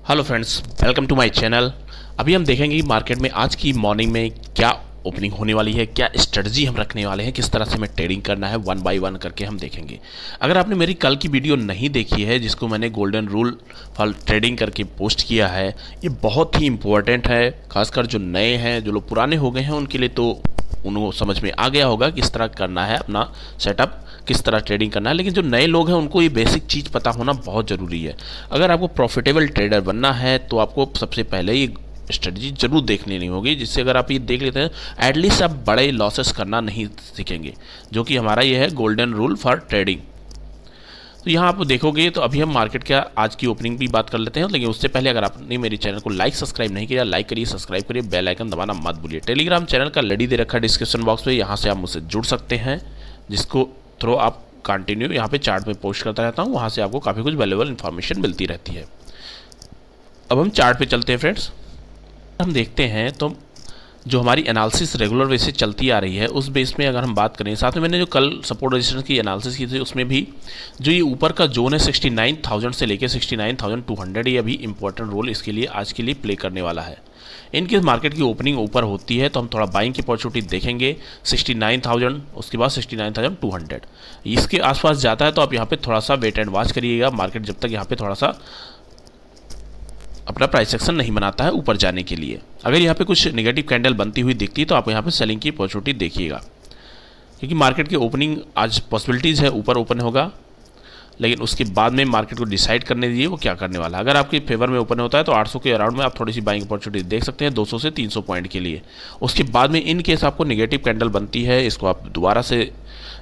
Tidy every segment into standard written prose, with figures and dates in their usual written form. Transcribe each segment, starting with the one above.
Hello friends, welcome to my channel. अभी हम देखेंगे कि मार्केट में आज की मॉर्निंग में क्या ओपनिंग होने वाली है, क्या स्ट्रेटजी हम रखने वाले हैं, किस तरह से हमें ट्रेडिंग करना है, वन बाय वन करके हम देखेंगे। अगर आपने मेरी कल की वीडियो नहीं देखी है जिसको मैंने गोल्डन रूल फॉर ट्रेडिंग करके पोस्ट किया है, ये बहुत ही इंपॉर्टेंट है। खासकर जो नए हैं, जो लोग पुराने हो गए हैं, उनके लिए तो उनको समझ में आ गया होगा किस तरह करना है अपना सेटअप, किस तरह ट्रेडिंग करना है। लेकिन जो नए लोग हैं उनको ये बेसिक चीज़ पता होना बहुत ज़रूरी है। अगर आपको प्रॉफिटेबल ट्रेडर बनना है तो आपको सबसे पहले ये स्ट्रेटजी जरूर देख लेनी होगी, जिससे अगर आप ये देख लेते हैं एटलीस्ट आप बड़े लॉसेस करना नहीं सीखेंगे, जो कि हमारा ये है गोल्डन रूल फॉर ट्रेडिंग। तो यहाँ आप देखोगे तो अभी हम मार्केट का आज की ओपनिंग भी बात कर लेते हैं, लेकिन उससे पहले अगर आपने मेरे चैनल को लाइक सब्सक्राइब नहीं किया, लाइक करिए, सब्सक्राइब करिए, बेल आइकन दबाना मत भूलिए। टेलीग्राम चैनल का लिंक दे रखा है डिस्क्रिप्शन बॉक्स में, यहाँ से आप मुझसे जुड़ सकते हैं, जिसको थ्रू आप कंटिन्यू यहाँ पे चार्ट में पोस्ट करता रहता हूँ, वहाँ से आपको काफ़ी कुछ वैल्यूएबल इन्फॉर्मेशन मिलती रहती है। अब हम चार्ट पे चलते हैं फ्रेंड्स। हम देखते हैं तो जो हमारी एनालिसिस रेगुलर बेस से चलती आ रही है उस बेस में अगर हम बात करें, साथ में मैंने जो कल सपोर्ट रेजिस्टेंस की एनालिसिस की थी उसमें भी जो ये ऊपर का जोन है 69,000 से लेकर 69,200, ये अभी इंपॉर्टेंट रोल इसके लिए आज के लिए प्ले करने वाला है। इनकेस मार्केट की ओपनिंग ऊपर होती है तो हम थोड़ा बाइंग की अपॉर्चुनिटी देखेंगे 69,000, उसके बाद 69,200 इसके आसपास जाता है तो आप यहाँ पे थोड़ा सा वेट एंड वॉच करिएगा। मार्केट जब तक यहाँ पे थोड़ा सा अपना प्राइस एक्शन नहीं बनाता है ऊपर जाने के लिए, अगर यहाँ पे कुछ नेगेटिव कैंडल बनती हुई दिखती है तो आप यहाँ पे सेलिंग की अपॉर्चुनिटी देखिएगा, क्योंकि मार्केट की ओपनिंग आज पॉसिबिलिटीज़ है ऊपर ओपन होगा, लेकिन उसके बाद में मार्केट को डिसाइड करने दीजिए वो क्या करने वाला है। अगर आपके फेवर में ओपन होता है तो 800 के अराउंड में आप थोड़ी सी बाइंग अपॉर्चुनिटी देख सकते हैं 200 से 300 पॉइंट के लिए। उसके बाद में इन केस आपको नेगेटिव कैंडल बनती है, इसको आप दोबारा से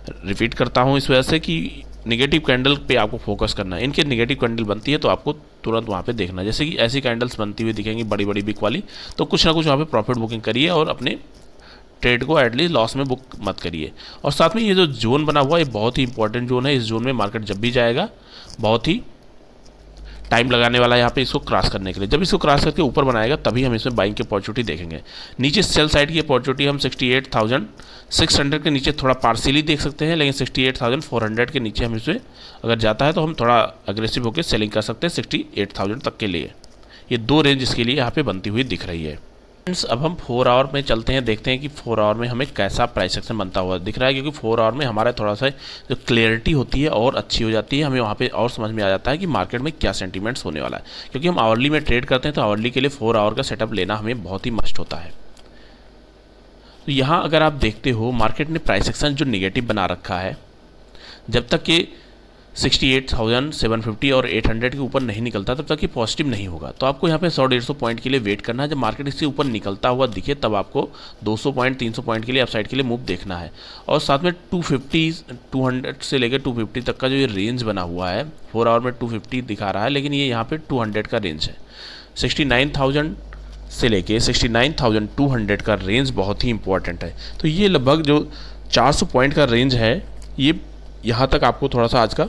रिपीट करता हूँ इस वजह से कि नेगेटिव कैंडल पे आपको फोकस करना है। इनके नेगेटिव कैंडल बनती है तो आपको तुरंत वहाँ पे देखना, जैसे कि ऐसी कैंडल्स बनती हुई दिखेंगी बड़ी बड़ी बिग वाली, तो कुछ ना कुछ वहाँ पे प्रॉफिट बुकिंग करिए और अपने ट्रेड को एटलीस्ट लॉस में बुक मत करिए। और साथ में ये जो जोन बना हुआ है ये बहुत ही इंपॉर्टेंट जोन है। इस जोन में मार्केट जब भी जाएगा बहुत ही टाइम लगाने वाला है यहाँ पे इसको क्रॉस करने के लिए। जब इसको क्रॉस करके ऊपर बनाएगा तभी हम इसमें बाइंग की अपॉर्चुनिटी देखेंगे। नीचे सेल साइड की अपॉर्चुनिटी हम 68,600 के नीचे थोड़ा पार्सियली देख सकते हैं, लेकिन 68,400 के नीचे हम इसमें अगर जाता है तो हम थोड़ा अग्रेसिव होकर सेलिंग कर सकते हैं 68,000 तक के लिए। ये दो रेंज इसके लिए यहाँ पे बनती हुई दिख रही है। फ्रेंड्स अब हम 4 आवर में चलते हैं, देखते हैं कि 4 आवर में हमें कैसा प्राइस एक्शन बनता हुआ दिख रहा है, क्योंकि 4 आवर में हमारा थोड़ा सा जो क्लियरिटी होती है और अच्छी हो जाती है, हमें वहाँ पे और समझ में आ जाता है कि मार्केट में क्या सेंटीमेंट्स होने वाला है। क्योंकि हम आवरली में ट्रेड करते हैं तो आवरली के लिए 4 आवर का सेटअप लेना हमें बहुत ही मस्ट होता है। तो यहाँ अगर आप देखते हो मार्केट ने प्राइस एक्शन जो निगेटिव बना रखा है, जब तक कि 68,750 और 800 के ऊपर नहीं निकलता तब तक ये पॉजिटिव नहीं होगा। तो आपको यहाँ पे 100-150 पॉइंट के लिए वेट करना है। जब मार्केट इससे ऊपर निकलता हुआ दिखे तब आपको 200 पॉइंट 300 पॉइंट के लिए अपसाइड के लिए मूव देखना है। और साथ में 200 से लेकर 250 तक का जो ये रेंज बना हुआ है, 4 आवर में 250 दिखा रहा है, लेकिन ये यहाँ पे 200 का रेंज है। 69,000 से लेके 69,200 का रेंज बहुत ही इंपॉर्टेंट है। तो ये लगभग जो 400 पॉइंट का रेंज है, ये यहाँ तक आपको थोड़ा सा आज का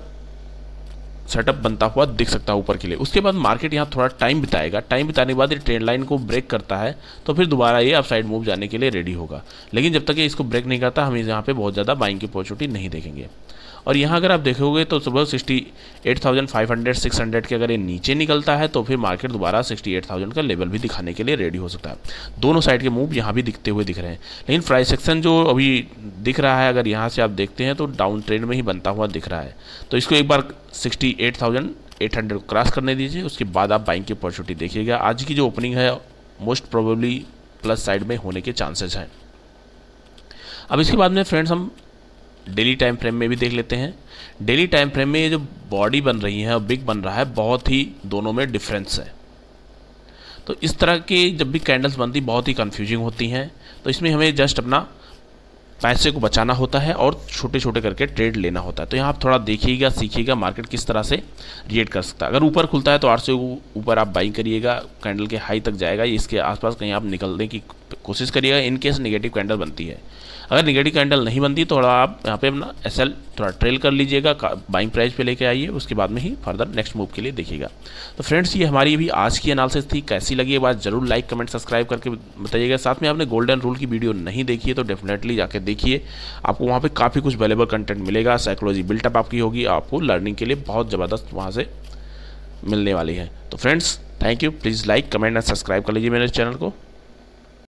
सेटअप बनता हुआ दिख सकता है ऊपर के लिए। उसके बाद मार्केट यहाँ थोड़ा टाइम बिताएगा, टाइम बिताने के बाद ये ट्रेंड लाइन को ब्रेक करता है तो फिर दोबारा ये अपसाइड मूव जाने के लिए रेडी होगा। लेकिन जब तक ये इसको ब्रेक नहीं करता हम यहाँ पे बहुत ज़्यादा बाइंग की अपॉर्चुनिटी नहीं देखेंगे। और यहाँ अगर आप देखोगे तो सुबह 68,500 600 के अगर ये नीचे निकलता है तो फिर मार्केट दोबारा 68,000 का लेवल भी दिखाने के लिए रेडी हो सकता है। दोनों साइड के मूव यहाँ भी दिखते हुए दिख रहे हैं, लेकिन प्राइस सेक्शन जो अभी दिख रहा है अगर यहाँ से आप देखते हैं तो डाउन ट्रेंड में ही बनता हुआ दिख रहा है। तो इसको एक बार 68,800 को क्रॉस करने दीजिए, उसके बाद आप बाइंग की अपॉर्चुनिटी देखिएगा। आज की जो ओपनिंग है मोस्ट प्रोबेबली प्लस साइड में होने के चांसेस हैं। अब इसके बाद में फ्रेंड्स हम डेली टाइम फ्रेम में भी देख लेते हैं। डेली टाइम फ्रेम में ये जो बॉडी बन रही है और बिग बन रहा है, बहुत ही दोनों में डिफरेंस है। तो इस तरह की जब भी कैंडल्स बनती बहुत ही कंफ्यूजिंग होती हैं, तो इसमें हमें जस्ट अपना पैसे को बचाना होता है और छोटे छोटे करके ट्रेड लेना होता है। तो यहाँ आप थोड़ा देखिएगा, सीखिएगा मार्केट किस तरह से रिएक्ट कर सकता है। अगर ऊपर खुलता है तो 800 से ऊपर आप बाइंग करिएगा, कैंडल के हाई तक जाएगा, इसके आसपास कहीं आप निकलने की कोशिश करिएगा इन केस नेगेटिव कैंडल बनती है। अगर नेगेटिव कैंडल नहीं बनती तो थोड़ा आप यहाँ पे अपना एसएल थोड़ा ट्रेल कर लीजिएगा, बाइंग प्राइस पे लेके आइए, उसके बाद में ही फर्दर नेक्स्ट मूव के लिए देखिएगा। तो फ्रेंड्स ये हमारी अभी आज की एनालिसिस थी, कैसी लगी ये बात जरूर लाइक कमेंट सब्सक्राइब करके बताइएगा। साथ में आपने गोल्डन रूल की वीडियो नहीं देखी है तो डेफिनेटली जाके देखिए, आपको वहाँ पे काफ़ी कुछ वैल्यूएबल कंटेंट मिलेगा, साइकोलॉजी बिल्टअप आपकी होगी, आपको लर्निंग के लिए बहुत ज़बरदस्त वहाँ से मिलने वाली है। तो friends thank you. Please like, comment and subscribe कर लीजिए मेरे चैनल को।